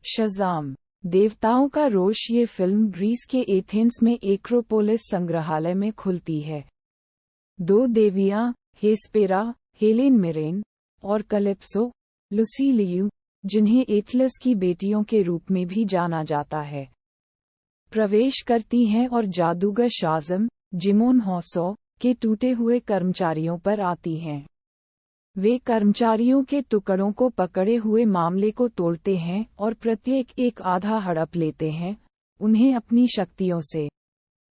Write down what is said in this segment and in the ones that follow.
Shazam! देवताओं का रोष। ये फिल्म ग्रीस के एथेंस में एक्रोपोलिस संग्रहालय में खुलती है। दो देवियां, हेस्पेरा, हेलेन मिरेन, और कलिप्सो, लुसीलियू, जिन्हें एटलस की बेटियों के रूप में भी जाना जाता है, प्रवेश करती हैं और जादूगर शाज़म, जिमोन हौसो, के टूटे हुए कर्मचारियों पर आती हैं। वे कर्मचारियों के टुकड़ों को पकड़े हुए मामले को तोड़ते हैं और प्रत्येक एक आधा हड़प लेते हैं, उन्हें अपनी शक्तियों से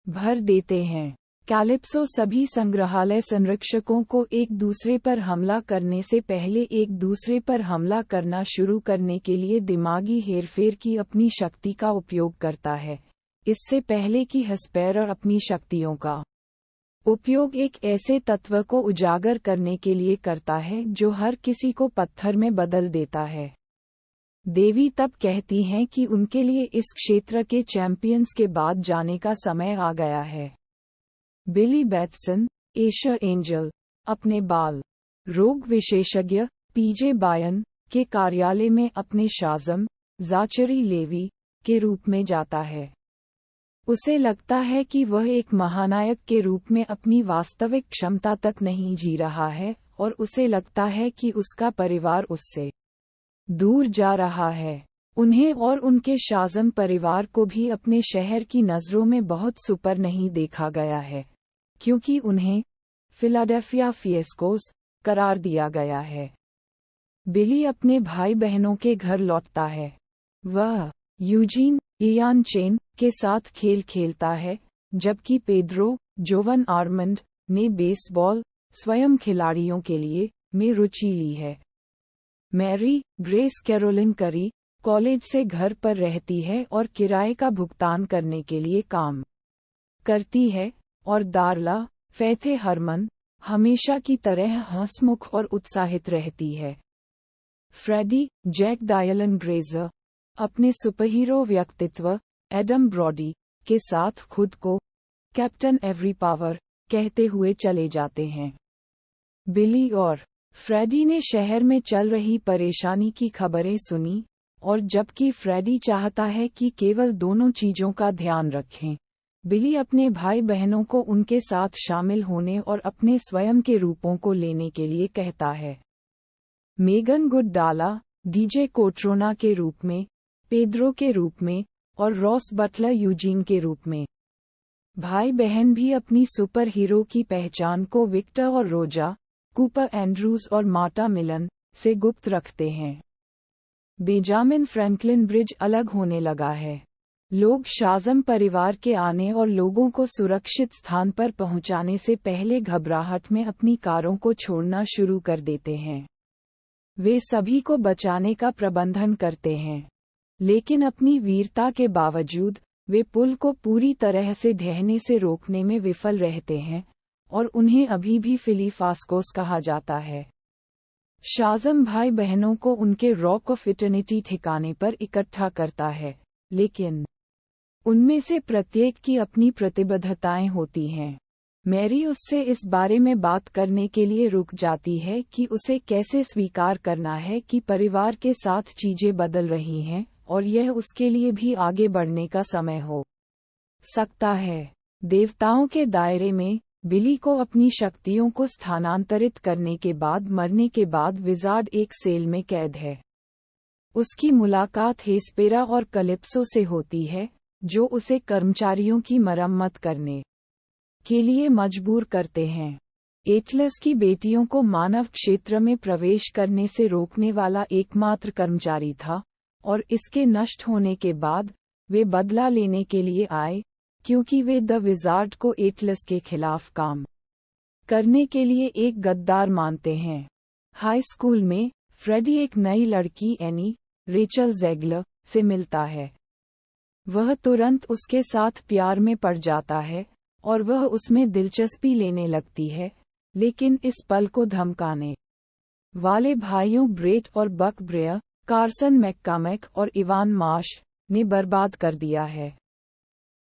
भर देते हैं। कैलिप्सो सभी संग्रहालय संरक्षकों को एक दूसरे पर हमला करने से पहले एक दूसरे पर हमला करना शुरू करने के लिए दिमागी हेरफेर की अपनी शक्ति का उपयोग करता है, इससे पहले कि हेस्पेरा अपनी शक्तियों का उपयोग एक ऐसे तत्व को उजागर करने के लिए करता है जो हर किसी को पत्थर में बदल देता है। देवी तब कहती हैं कि उनके लिए इस क्षेत्र के चैंपियंस के बाद जाने का समय आ गया है। बिली बैटसन, एशर एंजल, अपने बाल रोग विशेषज्ञ पीजे बायन के कार्यालय में अपने शाज़म, ज़ाचरी लेवी, के रूप में जाता है। उसे लगता है कि वह एक महानायक के रूप में अपनी वास्तविक क्षमता तक नहीं जी रहा है, और उसे लगता है कि उसका परिवार उससे दूर जा रहा है। उन्हें और उनके शाज़म परिवार को भी अपने शहर की नज़रों में बहुत सुपर नहीं देखा गया है, क्योंकि उन्हें फिलाडेल्फिया फिएस्कोस करार दिया गया है। बिली अपने भाई बहनों के घर लौटता है। वह यूजीन, इयान चेन के साथ खेल खेलता है, जबकि पेड्रो, जोवन आर्मंड, ने बेसबॉल स्वयं खिलाड़ियों के लिए में रुचि ली है। मैरी, ग्रेस कैरोलिन करी, कॉलेज से घर पर रहती है और किराए का भुगतान करने के लिए काम करती है, और दार्ला, फैथे हरमन, हमेशा की तरह हंसमुख और उत्साहित रहती है। फ्रेडी, जैक डायलन ग्रेजर, अपने सुपरहीरो व्यक्तित्व एडम ब्रॉडी के साथ खुद को कैप्टन एवरी पावर कहते हुए चले जाते हैं। बिली और फ्रेडी ने शहर में चल रही परेशानी की खबरें सुनी, और जबकि फ्रेडी चाहता है कि केवल दोनों चीजों का ध्यान रखें, बिली अपने भाई बहनों को उनके साथ शामिल होने और अपने स्वयं के रूपों को लेने के लिए कहता है। मेगन गुडडाला, डीजे कोट्रोना के रूप में, पेड्रो के रूप में, और रॉस बटलर यूजीन के रूप में। भाई बहन भी अपनी सुपर हीरो की पहचान को विक्टर और रोजा, कूपर एंड्रूज और मार्टा मिलन से गुप्त रखते हैं। बेंजामिन फ्रैंकलिन ब्रिज अलग होने लगा है। लोग शाज़म परिवार के आने और लोगों को सुरक्षित स्थान पर पहुंचाने से पहले घबराहट में अपनी कारों को छोड़ना शुरू कर देते हैं। वे सभी को बचाने का प्रबंधन करते हैं, लेकिन अपनी वीरता के बावजूद वे पुल को पूरी तरह से ढहने से रोकने में विफल रहते हैं, और उन्हें अभी भी फिलीफास्कोस कहा जाता है। शाज़म भाई बहनों को उनके रॉक ऑफ इटर्निटी ठिकाने पर इकट्ठा करता है, लेकिन उनमें से प्रत्येक की अपनी प्रतिबद्धताएं होती हैं। मैरी उससे इस बारे में बात करने के लिए रुक जाती है कि उसे कैसे स्वीकार करना है कि परिवार के साथ चीजें बदल रही हैं, और यह उसके लिए भी आगे बढ़ने का समय हो सकता है। देवताओं के दायरे में, बिली को अपनी शक्तियों को स्थानांतरित करने के बाद मरने के बाद विजार्ड एक सेल में कैद है। उसकी मुलाकात हेस्पेरा और कलिप्सो से होती है, जो उसे कर्मचारियों की मरम्मत करने के लिए मजबूर करते हैं। एटलस की बेटियों को मानव क्षेत्र में प्रवेश करने से रोकने वाला एकमात्र कर्मचारी था, और इसके नष्ट होने के बाद वे बदला लेने के लिए आए, क्योंकि वे द विजार्ड को एटलस के खिलाफ काम करने के लिए एक गद्दार मानते हैं। हाई स्कूल में, फ्रेडी एक नई लड़की एनी, रेचल ज़ेगलर, से मिलता है। वह तुरंत उसके साथ प्यार में पड़ जाता है, और वह उसमें दिलचस्पी लेने लगती है, लेकिन इस पल को धमकाने वाले भाइयों ब्रेट और बक ब्रेयर, कार्सन मैककामेक और इवान मार्श, ने बर्बाद कर दिया है।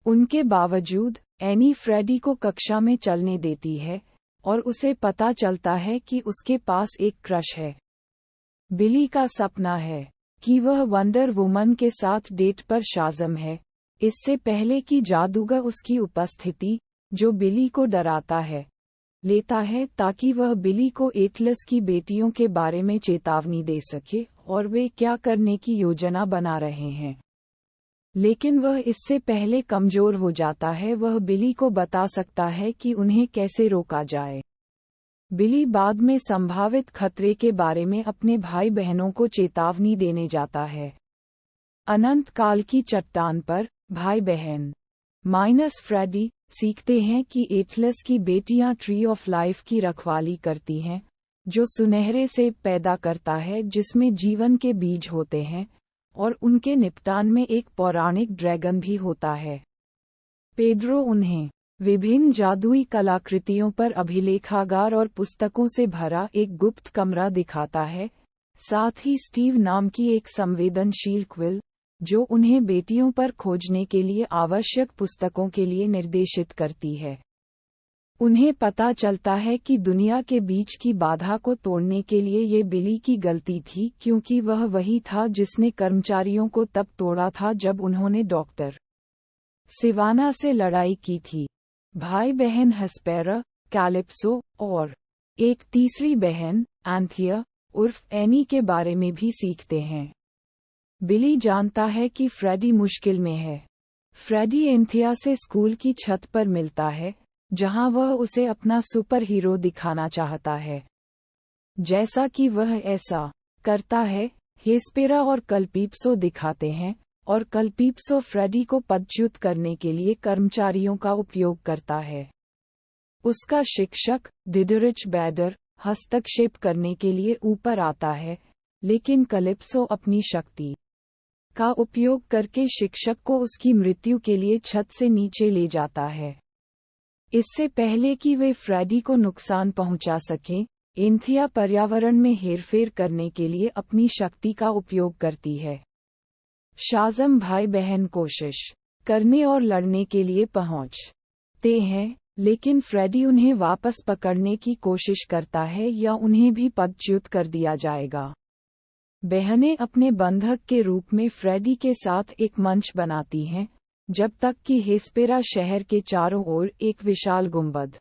उनके बावजूद, एनी फ्रेडी को कक्षा में चलने देती है, और उसे पता चलता है कि उसके पास एक क्रश है। बिली का सपना है कि वह वंडर वुमन के साथ डेट पर शाज़म है, इससे पहले कि जादूगर उसकी उपस्थिति, जो बिली को डराता है, लेता है ताकि वह बिली को एटलस की बेटियों के बारे में चेतावनी दे सके और वे क्या करने की योजना बना रहे हैं। लेकिन वह इससे पहले कमजोर हो जाता है। वह बिली को बता सकता है कि उन्हें कैसे रोका जाए। बिली बाद में संभावित खतरे के बारे में अपने भाई बहनों को चेतावनी देने जाता है। अनंत काल की चट्टान पर भाई बहन माइनस फ्रेडी सीखते हैं कि एटलस की बेटियां ट्री ऑफ लाइफ की रखवाली करती हैं, जो सुनहरे सेब पैदा करता है जिसमें जीवन के बीज होते हैं, और उनके निपटान में एक पौराणिक ड्रैगन भी होता है। पेड्रो उन्हें विभिन्न जादुई कलाकृतियों पर अभिलेखागार और पुस्तकों से भरा एक गुप्त कमरा दिखाता है, साथ ही स्टीव नाम की एक संवेदनशील क्विल, जो उन्हें बेटियों पर खोजने के लिए आवश्यक पुस्तकों के लिए निर्देशित करती है। उन्हें पता चलता है कि दुनिया के बीच की बाधा को तोड़ने के लिए ये बिली की गलती थी, क्योंकि वह वही था जिसने कर्मचारियों को तब तोड़ा था जब उन्होंने डॉक्टर सिवाना से लड़ाई की थी। भाई बहन हेस्पेरा, कैलिप्सो और एक तीसरी बहन एंथिया उर्फ एनी के बारे में भी सीखते हैं। बिली जानता है कि फ्रेडी मुश्किल में है। फ्रेडी एंथिया से स्कूल की छत पर मिलता है, जहां वह उसे अपना सुपर हीरो दिखाना चाहता है। जैसा कि वह ऐसा करता है, हेस्पेरा और कल्पीप्सो दिखाते हैं, और कल्पीप्सो फ्रेडी को पदच्युत करने के लिए कर्मचारियों का उपयोग करता है। उसका शिक्षक डिडरिच बैडर हस्तक्षेप करने के लिए ऊपर आता है, लेकिन कलिप्सो अपनी शक्ति का उपयोग करके शिक्षक को उसकी मृत्यु के लिए छत से नीचे ले जाता है। इससे पहले कि वे फ्रेडी को नुकसान पहुंचा सकें, एंथिया पर्यावरण में हेरफेर करने के लिए अपनी शक्ति का उपयोग करती है। शाज़म भाई बहन कोशिश करने और लड़ने के लिए पहुंचते हैं, लेकिन फ्रेडी उन्हें वापस पकड़ने की कोशिश करता है या उन्हें भी पदच्युत कर दिया जाएगा। बहनें अपने बंधक के रूप में फ्रेडी के साथ एक मंच बनाती हैं, जब तक कि हेस्पेरा शहर के चारों ओर एक विशाल गुंबद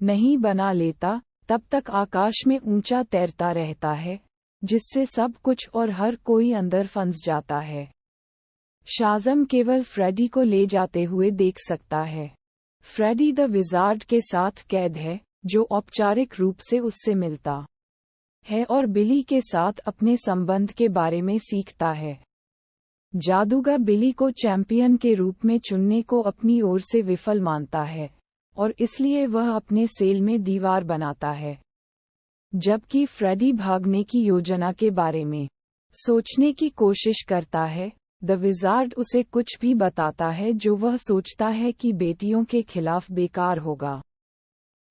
नहीं बना लेता। तब तक आकाश में ऊंचा तैरता रहता है, जिससे सब कुछ और हर कोई अंदर फंस जाता है। शाज़म केवल फ्रेडी को ले जाते हुए देख सकता है। फ्रेडी द विज़ार्ड के साथ कैद है, जो औपचारिक रूप से उससे मिलता है और बिली के साथ अपने संबंध के बारे में सीखता है। जादूगर बिली को चैंपियन के रूप में चुनने को अपनी ओर से विफल मानता है, और इसलिए वह अपने सेल में दीवार बनाता है। जबकि फ्रेडी भागने की योजना के बारे में सोचने की कोशिश करता है, द विज़ार्ड उसे कुछ भी बताता है जो वह सोचता है कि बेटियों के खिलाफ बेकार होगा।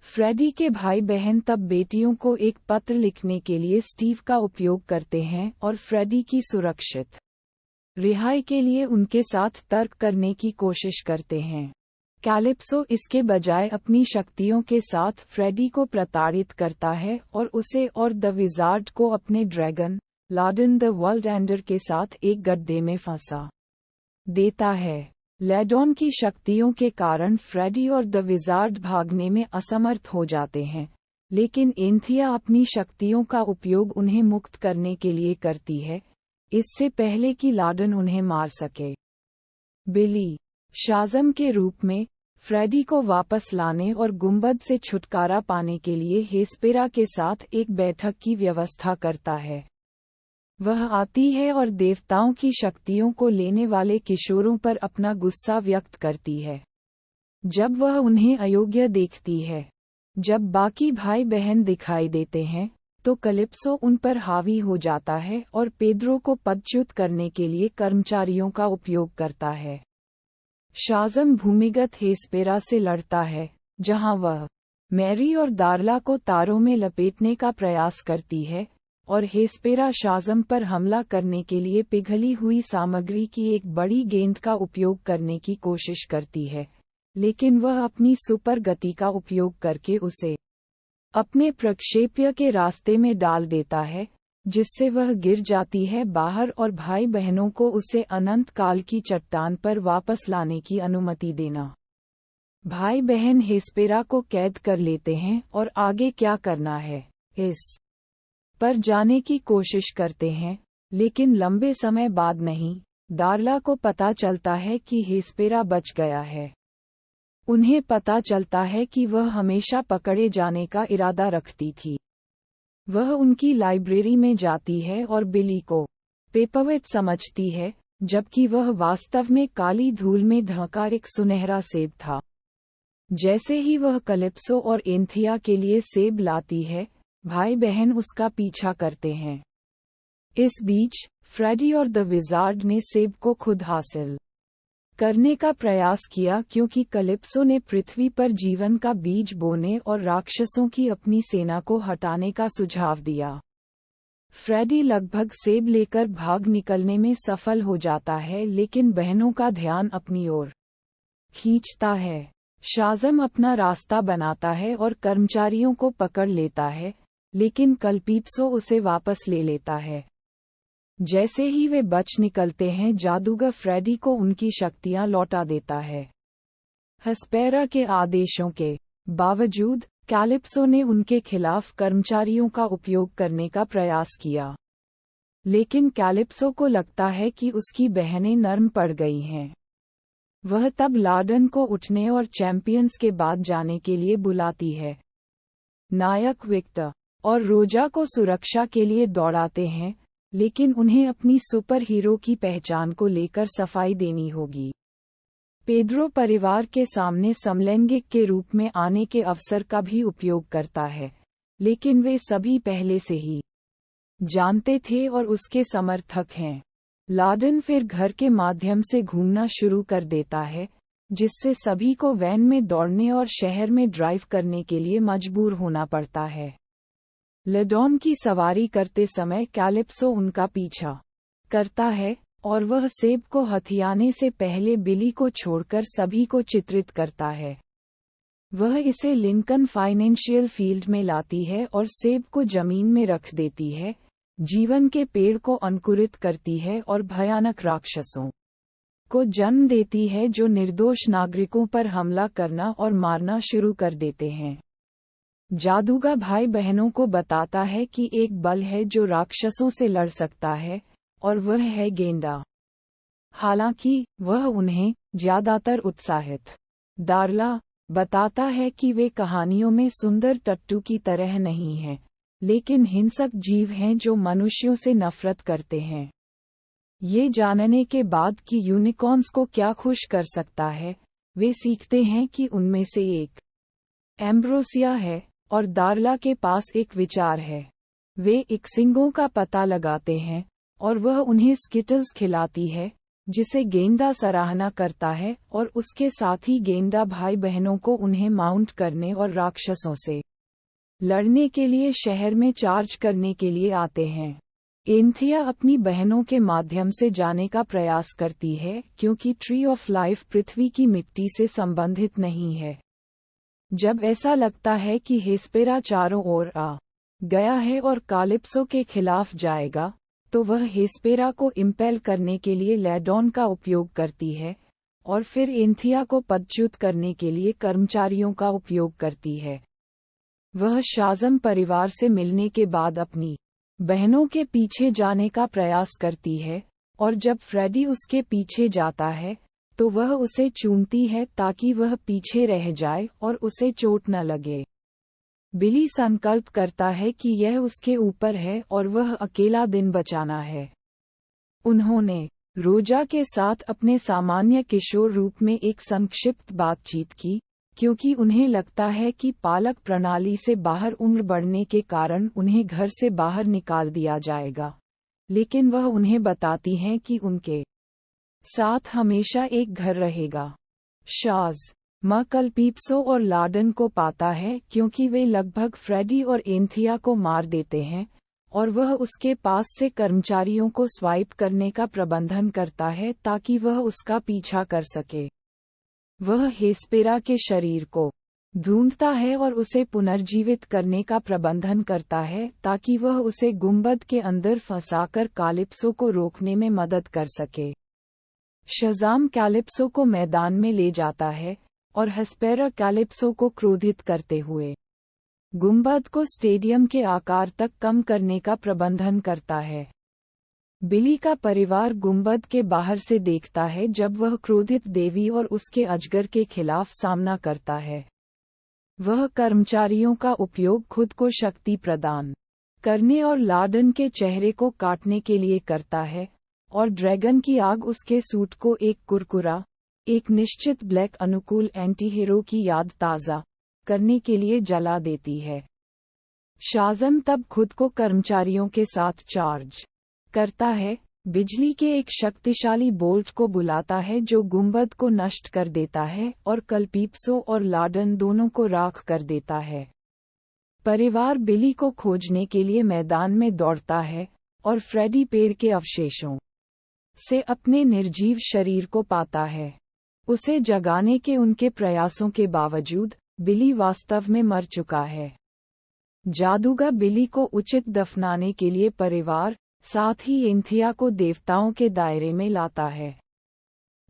फ्रेडी के भाई बहन तब बेटियों को एक पत्र लिखने के लिए स्टीव का उपयोग करते हैं और फ्रेडी की सुरक्षित रिहाई के लिए उनके साथ तर्क करने की कोशिश करते हैं। कैलिप्सो इसके बजाय अपनी शक्तियों के साथ फ्रेडी को प्रताड़ित करता है और उसे और द विज़ार्ड को अपने dragon Ladon the world ender के साथ एक गड्ढे में फंसा देता है। लैडॉन की शक्तियों के कारण फ्रेडी और द विज़ार्ड भागने में असमर्थ हो जाते हैं, लेकिन एंथिया अपनी शक्तियों का उपयोग उन्हें मुक्त करने के लिए करती है, इससे पहले कि लाडन उन्हें मार सके। बिली शाज़म के रूप में फ्रेडी को वापस लाने और गुंबद से छुटकारा पाने के लिए हेस्पेरा के साथ एक बैठक की व्यवस्था करता है। वह आती है और देवताओं की शक्तियों को लेने वाले किशोरों पर अपना गुस्सा व्यक्त करती है। जब वह उन्हें अयोग्य देखती है, जब बाकी भाई बहन दिखाई देते हैं, तो कलिप्सो उन पर हावी हो जाता है और पेड्रो को पदच्युत करने के लिए कर्मचारियों का उपयोग करता है। शाज़म भूमिगत हेस्पेरा से लड़ता है, जहां वह मैरी और दार्ला को तारों में लपेटने का प्रयास करती है, और हेस्पेरा शाज़म पर हमला करने के लिए पिघली हुई सामग्री की एक बड़ी गेंद का उपयोग करने की कोशिश करती है, लेकिन वह अपनी सुपर गति का उपयोग करके उसे अपने प्रक्षेप्य के रास्ते में डाल देता है, जिससे वह गिर जाती है बाहर और भाई बहनों को उसे अनंत काल की चट्टान पर वापस लाने की अनुमति देना। भाई बहन हेस्पेरा को कैद कर लेते हैं और आगे क्या करना है इस पर जाने की कोशिश करते हैं, लेकिन लंबे समय बाद नहीं, दार्ला को पता चलता है कि हेस्पेरा बच गया है। उन्हें पता चलता है कि वह हमेशा पकड़े जाने का इरादा रखती थी। वह उनकी लाइब्रेरी में जाती है और बिली को पेपरवेट समझती है, जबकि वह वास्तव में काली धूल में ढका एक सुनहरा सेब था। जैसे ही वह कलिप्सो और एंथिया के लिए सेब लाती है, भाई बहन उसका पीछा करते हैं। इस बीच फ्रेडी और द विजार्ड ने सेब को खुद हासिल करने का प्रयास किया क्योंकि कलिप्सो ने पृथ्वी पर जीवन का बीज बोने और राक्षसों की अपनी सेना को हटाने का सुझाव दिया। फ्रेडी लगभग सेब लेकर भाग निकलने में सफल हो जाता है, लेकिन बहनों का ध्यान अपनी ओर खींचता है। शाज़म अपना रास्ता बनाता है और कर्मचारियों को पकड़ लेता है, लेकिन कलिप्सो उसे वापस ले लेता है। जैसे ही वे बच निकलते हैं, जादूगर फ्रेडी को उनकी शक्तियां लौटा देता है। हेस्पेरा के आदेशों के बावजूद कैलिप्सो ने उनके खिलाफ कर्मचारियों का उपयोग करने का प्रयास किया, लेकिन कैलिप्सो को लगता है कि उसकी बहनें नर्म पड़ गई हैं। वह तब लाडन को उठने और चैंपियंस के बाद जाने के लिए बुलाती है। नायक विक्टर और रोजा को सुरक्षा के लिए दौड़ाते हैं, लेकिन उन्हें अपनी सुपर हीरो की पहचान को लेकर सफाई देनी होगी। पेड्रो परिवार के सामने समलैंगिक के रूप में आने के अवसर का भी उपयोग करता है, लेकिन वे सभी पहले से ही जानते थे और उसके समर्थक हैं। लाडन फिर घर के माध्यम से घूमना शुरू कर देता है, जिससे सभी को वैन में दौड़ने और शहर में ड्राइव करने के लिए मजबूर होना पड़ता है। लेडॉन की सवारी करते समय कैलिप्सो उनका पीछा करता है और वह सेब को हथियाने से पहले बिली को छोड़कर सभी को चित्रित करता है। वह इसे लिंकन फाइनेंशियल फील्ड में लाती है और सेब को जमीन में रख देती है, जीवन के पेड़ को अंकुरित करती है और भयानक राक्षसों को जन्म देती है जो निर्दोष नागरिकों पर हमला करना और मारना शुरू कर देते हैं। जादूगर भाई बहनों को बताता है कि एक बल है जो राक्षसों से लड़ सकता है, और वह है गेंडा। हालांकि वह उन्हें ज्यादातर उत्साहित दार्ला बताता है कि वे कहानियों में सुंदर टट्टू की तरह नहीं हैं, लेकिन हिंसक जीव हैं जो मनुष्यों से नफरत करते हैं। ये जानने के बाद कि यूनिकॉर्न्स को क्या खुश कर सकता है, वे सीखते हैं कि उनमें से एक एम्ब्रोसिया है और दार्ला के पास एक विचार है। वे इक्सिंगों का पता लगाते हैं और वह उन्हें स्किटल्स खिलाती है, जिसे गेंडा सराहना करता है, और उसके साथ ही गेंडा भाई बहनों को उन्हें माउंट करने और राक्षसों से लड़ने के लिए शहर में चार्ज करने के लिए आते हैं। एंथिया अपनी बहनों के माध्यम से जाने का प्रयास करती है क्योंकि ट्री ऑफ लाइफ पृथ्वी की मिट्टी से संबंधित नहीं है। जब ऐसा लगता है कि हेस्पेरा चारों ओर आ गया है और कैलिप्सो के खिलाफ जाएगा, तो वह हेस्पेरा को इम्पेल करने के लिए लैडॉन का उपयोग करती है और फिर एंथिया को पदच्युत करने के लिए कर्मचारियों का उपयोग करती है। वह शाज़म परिवार से मिलने के बाद अपनी बहनों के पीछे जाने का प्रयास करती है, और जब फ्रेडी उसके पीछे जाता है तो वह उसे चूमती है ताकि वह पीछे रह जाए और उसे चोट न लगे। बिली संकल्प करता है कि यह उसके ऊपर है और वह अकेला दिन बचाना है। उन्होंने रोजा के साथ अपने सामान्य किशोर रूप में एक संक्षिप्त बातचीत की, क्योंकि उन्हें लगता है कि पालक प्रणाली से बाहर उम्र बढ़ने के कारण उन्हें घर से बाहर निकाल दिया जाएगा, लेकिन वह उन्हें बताती हैं कि उनके साथ हमेशा एक घर रहेगा। शाज़ कलिप्सो और लाडन को पाता है क्योंकि वे लगभग फ्रेडी और एंथिया को मार देते हैं, और वह उसके पास से कर्मचारियों को स्वाइप करने का प्रबंधन करता है ताकि वह उसका पीछा कर सके। वह हेस्पेरा के शरीर को ढूंढता है और उसे पुनर्जीवित करने का प्रबंधन करता है ताकि वह उसे गुंबद के अंदर फंसाकर कैलिप्सो को रोकने में मदद कर सके। शज़ाम कैलिप्सो को मैदान में ले जाता है और हेस्पेरा कैलिप्सो को क्रोधित करते हुए गुंबद को स्टेडियम के आकार तक कम करने का प्रबंधन करता है। बिली का परिवार गुंबद के बाहर से देखता है जब वह क्रोधित देवी और उसके अजगर के खिलाफ सामना करता है। वह कर्मचारियों का उपयोग खुद को शक्ति प्रदान करने और लार्डन के चेहरे को काटने के लिए करता है, और ड्रैगन की आग उसके सूट को एक कुरकुरा, एक निश्चित ब्लैक अनुकूल एंटी हीरो की याद ताज़ा करने के लिए जला देती है। शाज़म तब खुद को कर्मचारियों के साथ चार्ज करता है, बिजली के एक शक्तिशाली बोल्ट को बुलाता है जो गुंबद को नष्ट कर देता है और कैलिप्सो और लार्डन दोनों को राख कर देता है। परिवार बिली को खोजने के लिए मैदान में दौड़ता है और फ्रेडी पेड़ के अवशेषों से अपने निर्जीव शरीर को पाता है। उसे जगाने के उनके प्रयासों के बावजूद बिली वास्तव में मर चुका है। जादूगर बिली को उचित दफनाने के लिए परिवार, साथ ही एंथिया को देवताओं के दायरे में लाता है।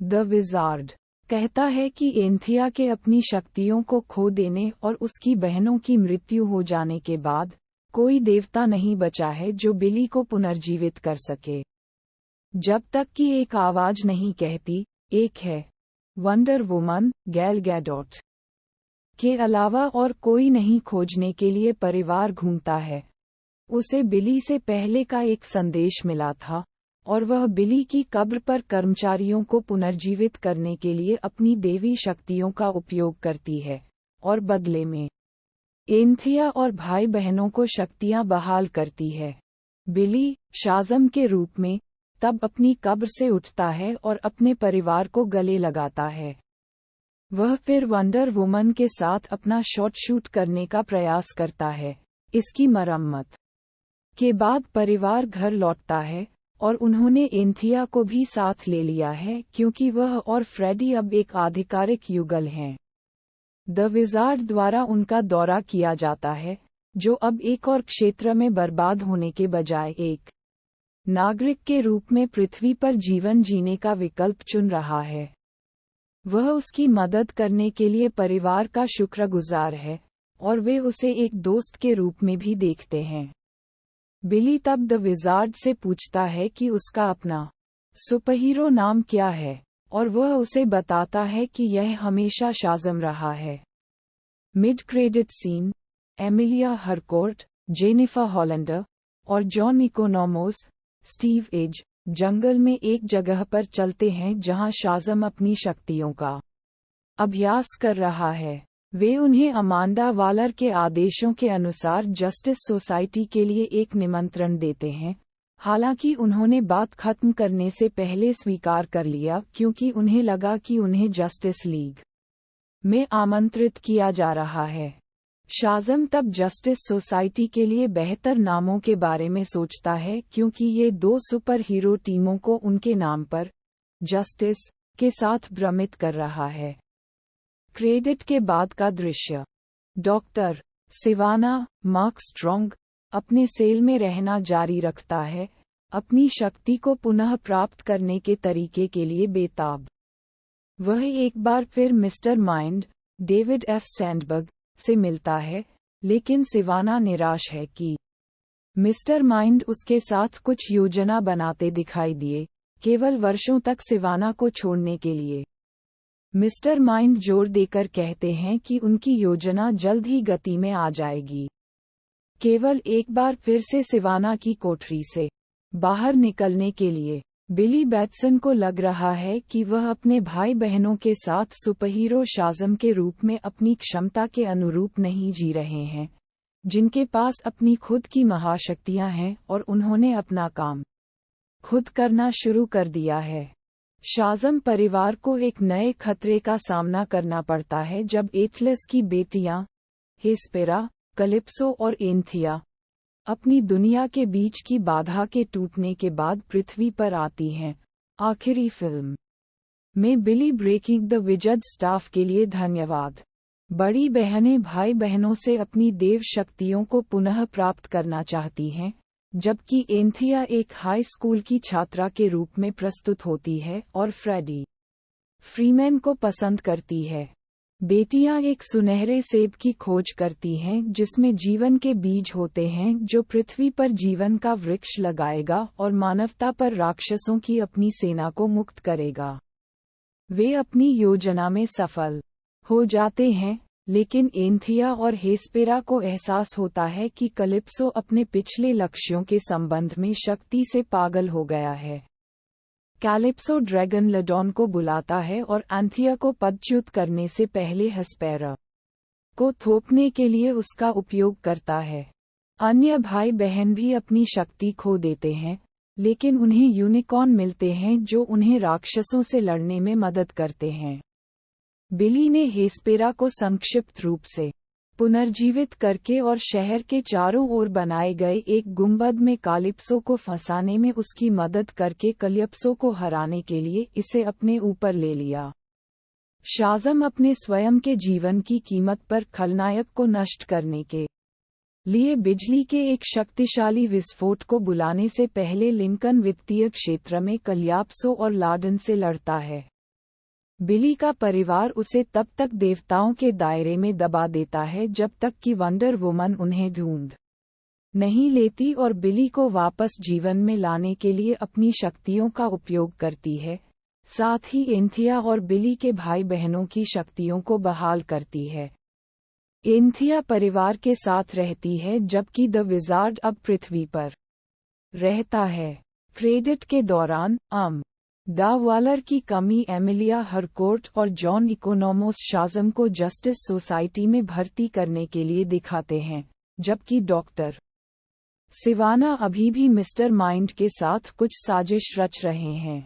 द विजार्ड कहता है कि एंथिया के अपनी शक्तियों को खो देने और उसकी बहनों की मृत्यु हो जाने के बाद कोई देवता नहीं बचा है जो बिली को पुनर्जीवित कर सके, जब तक कि एक आवाज नहीं कहती, एक है। वंडर वुमन, गैल गैडोट के अलावा और कोई नहीं खोजने के लिए परिवार घूमता है। उसे बिली से पहले का एक संदेश मिला था, और वह बिली की कब्र पर कर्मचारियों को पुनर्जीवित करने के लिए अपनी देवी शक्तियों का उपयोग करती है, और बदले में एंथिया और भाई बहनों को शक्तियां बहाल करती है। बिली, शाज़म के रूप में, तब अपनी कब्र से उठता है और अपने परिवार को गले लगाता है। वह फिर वंडर वुमन के साथ अपना शॉट शूट करने का प्रयास करता है। इसकी मरम्मत के बाद परिवार घर लौटता है, और उन्होंने एंथिया को भी साथ ले लिया है क्योंकि वह और फ्रेडी अब एक आधिकारिक युगल हैं। द विजार्ड द्वारा उनका दौरा किया जाता है, जो अब एक और क्षेत्र में बर्बाद होने के बजाय एक नागरिक के रूप में पृथ्वी पर जीवन जीने का विकल्प चुन रहा है। वह उसकी मदद करने के लिए परिवार का शुक्रगुजार है, और वे उसे एक दोस्त के रूप में भी देखते हैं। बिली तब द विजार्ड से पूछता है कि उसका अपना सुपरहीरो नाम क्या है, और वह उसे बताता है कि यह हमेशा शाज़म रहा है। Mid credit scene, Emilia Harcourt, Jennifer Hollander और जॉन इकोनोमोस, स्टीव एज, जंगल में एक जगह पर चलते हैं जहां शाज़म अपनी शक्तियों का अभ्यास कर रहा है। वे उन्हें अमांडा वालर के आदेशों के अनुसार जस्टिस सोसाइटी के लिए एक निमंत्रण देते हैं, हालांकि उन्होंने बात खत्म करने से पहले स्वीकार कर लिया क्योंकि उन्हें लगा कि उन्हें जस्टिस लीग में आमंत्रित किया जा रहा है। शाज़म तब जस्टिस सोसाइटी के लिए बेहतर नामों के बारे में सोचता है क्योंकि ये दो सुपर हीरो टीमों को उनके नाम पर, जस्टिस, के साथ भ्रमित कर रहा है। क्रेडिट के बाद का दृश्य। डॉक्टर सिवाना, मार्क स्ट्रॉन्ग, अपने सेल में रहना जारी रखता है, अपनी शक्ति को पुनः प्राप्त करने के तरीके के लिए बेताब। वह एक बार फिर mister mind, David F Sandberg, से मिलता है, लेकिन सिवाना निराश है कि मिस्टर माइंड उसके साथ कुछ योजना बनाते दिखाई दिए, केवल वर्षों तक सिवाना को छोड़ने के लिए। मिस्टर माइंड जोर देकर कहते हैं कि उनकी योजना जल्द ही गति में आ जाएगी। केवल एक बार फिर से सिवाना की कोठरी से बाहर निकलने के लिए बिली बैटसन को लग रहा है कि वह अपने भाई बहनों के साथ सुपरहीरो शाज़म के रूप में अपनी क्षमता के अनुरूप नहीं जी रहे हैं, जिनके पास अपनी खुद की महाशक्तियां हैं और उन्होंने अपना काम खुद करना शुरू कर दिया है। शाज़म परिवार को एक नए खतरे का सामना करना पड़ता है जब एटलस की बेटियां, हेस्पेरा, कैलिप्सो और एंथिया, अपनी दुनिया के बीच की बाधा के टूटने के बाद पृथ्वी पर आती हैं। आखिरी फिल्म में बिली ब्रेकिंग द विजर्ड स्टाफ के लिए धन्यवाद। बड़ी बहनें भाई बहनों से अपनी देव शक्तियों को पुनः प्राप्त करना चाहती हैं, जबकि एंथिया एक हाई स्कूल की छात्रा के रूप में प्रस्तुत होती है और फ्रेडी फ्रीमैन को पसंद करती है। बेटियां एक सुनहरे सेब की खोज करती हैं जिसमें जीवन के बीज होते हैं जो पृथ्वी पर जीवन का वृक्ष लगाएगा और मानवता पर राक्षसों की अपनी सेना को मुक्त करेगा। वे अपनी योजना में सफल हो जाते हैं, लेकिन एंथिया और हेस्पेरा को एहसास होता है कि कैलिप्सो अपने पिछले लक्ष्यों के संबंध में शक्ति से पागल हो गया है। कैलिप्सो ड्रैगन लडॉन को बुलाता है और एंथिया को पदच्युत करने से पहले हेस्पेरा को थोपने के लिए उसका उपयोग करता है। अन्य भाई बहन भी अपनी शक्ति खो देते हैं, लेकिन उन्हें यूनिकॉर्न मिलते हैं जो उन्हें राक्षसों से लड़ने में मदद करते हैं। बिली ने हेस्पेरा को संक्षिप्त रूप से पुनर्जीवित करके और शहर के चारों ओर बनाए गए एक गुंबद में कैलिप्सो को फंसाने में उसकी मदद करके कैलिप्सो को हराने के लिए इसे अपने ऊपर ले लिया। शाज़म अपने स्वयं के जीवन की कीमत पर खलनायक को नष्ट करने के लिए बिजली के एक शक्तिशाली विस्फोट को बुलाने से पहले लिंकन वित्तीय क्षेत्र में कैलिप्सो और लाडन से लड़ता है। बिली का परिवार उसे तब तक देवताओं के दायरे में दबा देता है जब तक कि वंडर वुमन उन्हें ढूंढ नहीं लेती और बिली को वापस जीवन में लाने के लिए अपनी शक्तियों का उपयोग करती है, साथ ही एंथिया और बिली के भाई बहनों की शक्तियों को बहाल करती है। एंथिया परिवार के साथ रहती है जबकि द विजार्ड अब पृथ्वी पर रहता है। क्रेडिट के दौरान द वालर की कमी एमिलिया हरकोर्ट और जॉन इकोनोमोस शाज़म को जस्टिस सोसाइटी में भर्ती करने के लिए दिखाते हैं, जबकि डॉक्टर सिवाना अभी भी मिस्टर माइंड के साथ कुछ साजिश रच रहे हैं।